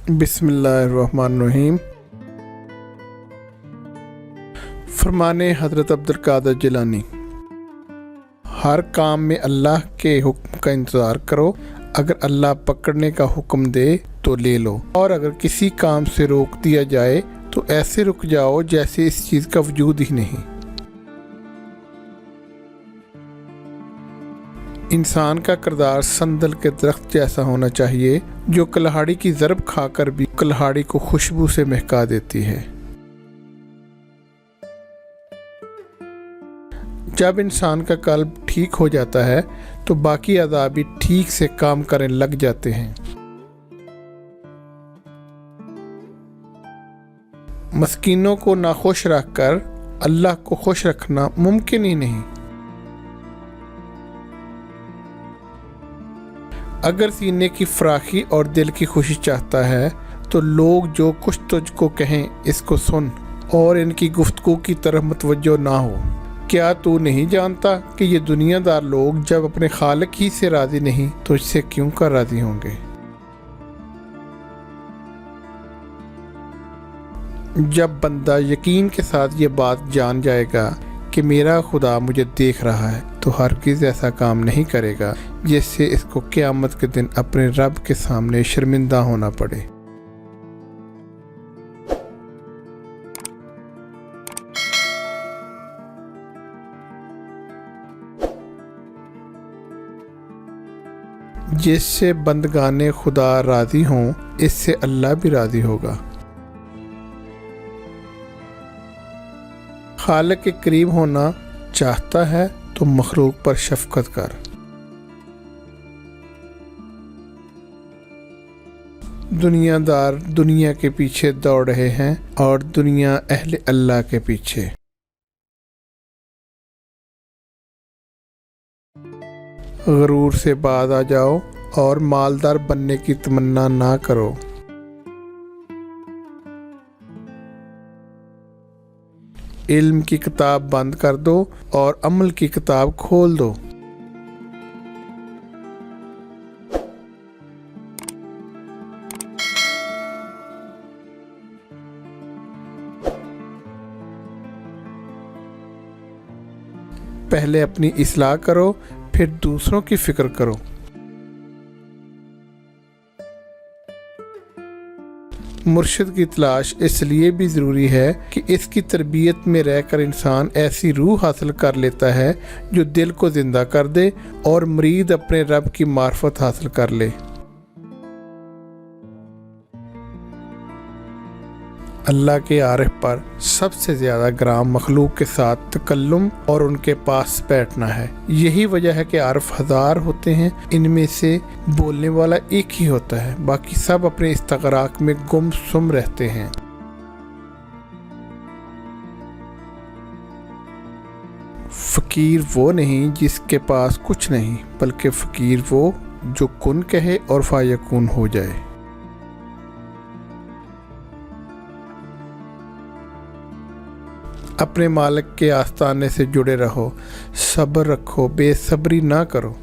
बिस्मिल्लाहिर्रहमानिर्रहीम। फरमाने हज़रत अब्दुल कादिर जिलानी, हर काम में अल्लाह के हुक्म का इंतज़ार करो। अगर अल्लाह पकड़ने का हुक्म दे तो ले लो, और अगर किसी काम से रोक दिया जाए तो ऐसे रुक जाओ जैसे इस चीज़ का वजूद ही नहीं। इंसान का किरदार संदल के दरख्त जैसा होना चाहिए, जो कुल्हाड़ी की ज़रब खाकर भी कुल्हाड़ी को खुशबू से महका देती है। जब इंसान का कल्ब ठीक हो जाता है तो बाकी अज़ा भी ठीक से काम करने लग जाते हैं। मस्कीनों को नाखुश रखकर अल्लाह को खुश रखना मुमकिन ही नहीं। अगर सीने की फराखी और दिल की खुशी चाहता है तो लोग जो कुछ तुझको कहें इसको सुन और इनकी गुफ्तगू की तरफ मुतवज्जो ना हो। क्या तू नहीं जानता कि ये दुनियादार लोग जब अपने खालिक ही से राज़ी नहीं तो इससे क्यों कर राज़ी होंगे। जब बंदा यकीन के साथ ये बात जान जाएगा कि मेरा खुदा मुझे देख रहा है तो हरगिज़ ऐसा काम नहीं करेगा जिससे इसको क़यामत के दिन अपने रब के सामने शर्मिंदा होना पड़े। जिससे बंदगाने खुदा राज़ी हों, इससे अल्लाह भी राज़ी होगा। खालिक के करीब होना चाहता है तो मखलूक पर शफ़क़त कर। दुनियादार दुनिया के पीछे दौड़ रहे हैं और दुनिया अहले अल्लाह के पीछे। गरूर से बाज आ जाओ और मालदार बनने की तमन्ना ना करो। इल्म की किताब बंद कर दो और अमल की किताब खोल दो। पहले अपनी इस्लाह करो, फिर दूसरों की फिक्र करो। मुर्शिद की तलाश इसलिए भी ज़रूरी है कि इसकी तरबियत में रहकर इंसान ऐसी रूह हासिल कर लेता है जो दिल को ज़िंदा कर दे और मुरीद अपने रब की मार्फत हासिल कर ले। अल्लाह के आरिफ पर सबसे ज़्यादा ग्राम मखलूक के साथ तकल्लुम और उनके पास बैठना है। यही वजह है कि आरिफ हज़ार होते हैं, इनमें से बोलने वाला एक ही होता है, बाकी सब अपने इस्तग़राक़ में गुमसुम रहते हैं। फ़कीर वो नहीं जिसके पास कुछ नहीं, बल्कि फ़कीर वो जो कुन कहे और फ़ायकून हो जाए। अपने मालिक के आस्ताने से जुड़े रहो, सब्र रखो, बेसब्री ना करो।